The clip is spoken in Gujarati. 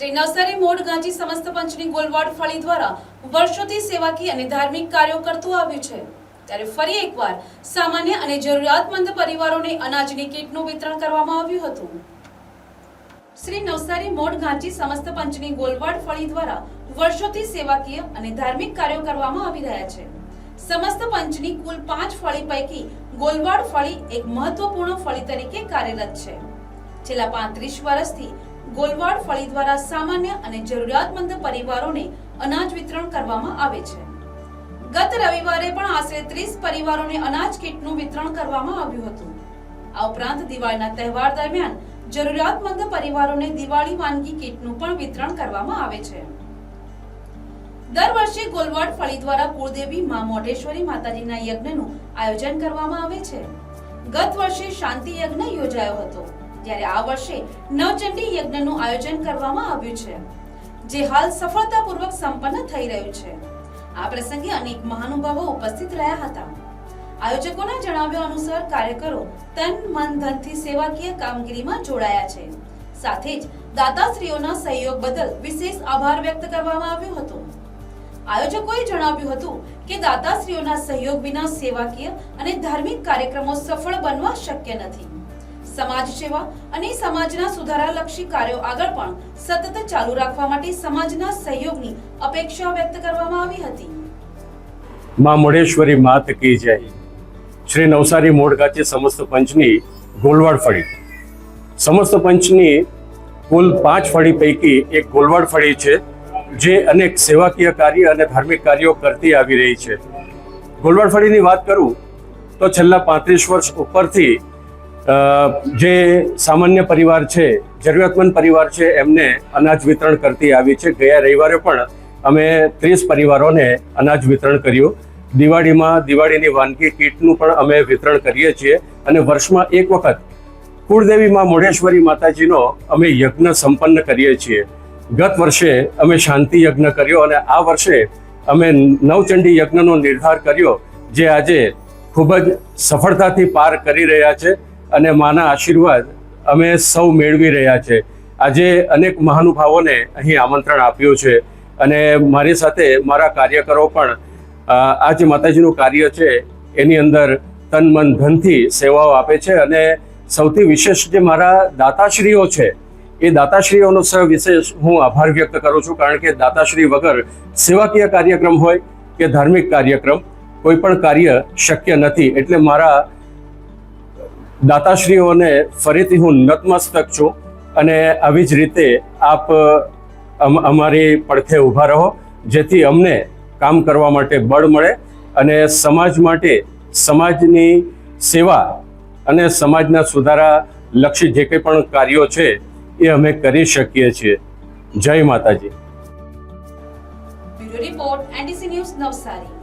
શ્રી નવસારી મોડ ગાંચી સમસ્ત પંચની ગોલવાડ ફળી દ્વારા વર્ષોથી સેવાકીય અને ધાર્મિક કાર્યો કરતું આવ્યું છે, ત્યારે ફરી એકવાર સામાન્ય અને જરૂરિયાતમંદ પરિવારોને અનાજની કીટનું વિતરણ કરવામાં આવ્યું હતું। શ્રી નવસારી મોડ ગાંચી સમસ્ત પંચની ગોલવાડ ફળી દ્વારા વર્ષોથી સેવાકીય અને ધાર્મિક કાર્યો કરવામાં આવી રહ્યા છે। સમસ્ત પંચની કુલ 5 ફળી પૈકી ગોલવાડ ફળી એક મહત્વપૂર્ણ ફળી તરીકે કાર્યરત છે। છેલ્લા 35 વર્ષથી ગોલવાડ ફળી દ્વારા સામાન્ય અને જરૂરિયાતમંદ પરિવારોને અનાજ વિતરણ કરવામાં આવે છે। ગત રવિવારે પણ આશરે 30 પરિવારોને અનાજ કીટનું વિતરણ કરવામાં આવ્યું હતું। આ ઉપરાંત દિવાળીના તહેવાર દરમિયાન જરૂરિયાતમંદ પરિવારોને દિવાળી વાનગી કીટનું પણ વિતરણ કરવામાં આવે છે। દર વર્ષે ગોલવાડ ફળી દ્વારા કુળદેવી મા મોઢેશ્વરી માતાજીના યજ્ઞનું આયોજન કરવામાં આવે છે। ગત વર્ષે શાંતિ યજ્ઞ યોજાયો હતો, જ્યારે આ વર્ષે નવચંડી યજ્ઞનું આયોજન કરવામાં આવ્યું છે, જે હાલ સફળતાપૂર્વક સંપન્ન થઈ રહ્યું છે। આ પ્રસંગે અનેક મહાનુભાવો ઉપસ્થિત રહ્યા હતા। આયોજકોના જણાવ્યા અનુસાર કાર્યકરો તન મન ધનથી સેવાકીય કામગીરીમાં જોડાયા છે। સાથે જ દાતાશ્રીઓના સહયોગ બદલ વિશેષ આભાર વ્યક્ત કરવામાં આવ્યો હતો। આયોજકોએ જણાવ્યું હતું કે દાતાશ્રીઓના સહયોગ વિના સેવાકીય અને ધાર્મિક કાર્યક્રમો સફળ બનવા શક્ય નથી। સમાજ સેવા અને સમાજના સુધારાલક્ષી કાર્યો આગળ પણ સતત ચાલુ રાખવા માટે સમાજના સહયોગની અપેક્ષા વ્યક્ત કરવામાં આવી હતી। मां मोढ़ेश्वरी मात की जय। श्री नवसारी मोड़ गांची समस्त पंचनी गोलवाड फળી समस्त पंचनी कुल 5 फળી पैकी एक गोलवाड फળી છે, જે અનેક સેવાકીય કાર્ય અને ધાર્મિક કાર્યો કરતી આવી રહી છે। ગોલવાડ ફળીની વાત કરું તો છેલ્લા 35 વર્ષ ઉપરથી જે સામાન્ય પરિવાર છે, જરૂરિયાતમંદ પરિવાર છે, એમને અનાજ વિતરણ કરતી આવી છે। ગયા રવિવારે પણ અમે 30 પરિવારોને અનાજ વિતરણ કર્યું। દિવાળીમાં દિવાળીની વાનગી કીટનું પણ અમે વિતરણ કરીએ છીએ અને વર્ષમાં એક વખત કુળદેવી માં મોઢેશ્વરી માતાજીનો અમે યજ્ઞ સંપન્ન કરીએ છીએ। ગત વર્ષે અમે શાંતિ યજ્ઞ કર્યો અને આ વર્ષે અમે નવચંડી યજ્ઞનો નિર્ધાર કર્યો, જે આજે ખૂબ જ સફળતાથી પાર કરી રહ્યા છે અને માના આશીર્વાદ અમે સૌ મેળવી રહ્યા છે। આજે અનેક મહાનુભાવોને અહીં આમંત્રણ આપ્યું છે અને મારી સાથે મારા કાર્યકરો પણ આ જે માતાજીનું કાર્ય છે એની અંદર તન મન ધનથી સેવાઓ આપે છે અને સૌથી વિશેષ જે મારા દાતાશ્રીઓ છે એ દાતાશ્રીઓનો વિશેષ હું આભાર વ્યક્ત કરું છું, કારણ કે દાતાશ્રી વગર સેવાકીય કાર્યક્રમ હોય કે ધાર્મિક કાર્યક્રમ કોઈ પણ કાર્ય શક્ય નથી। એટલે મારા દાતાશ્રીઓને ફરીથી હું નતમસ્તક છું અને આવી જ રીતે આપ અમારી પડખે ઊભા રહો, જેથી અમને કામ કરવા માટે બળ મળે અને સમાજ માટે સમાજની સેવા અને સમાજના સુધારા લક્ષી જે કંઈ પણ કાર્યો છે એ અમે કરી શકીએ છીએ। જય માતાજી। Bureau report NDC news Navsari.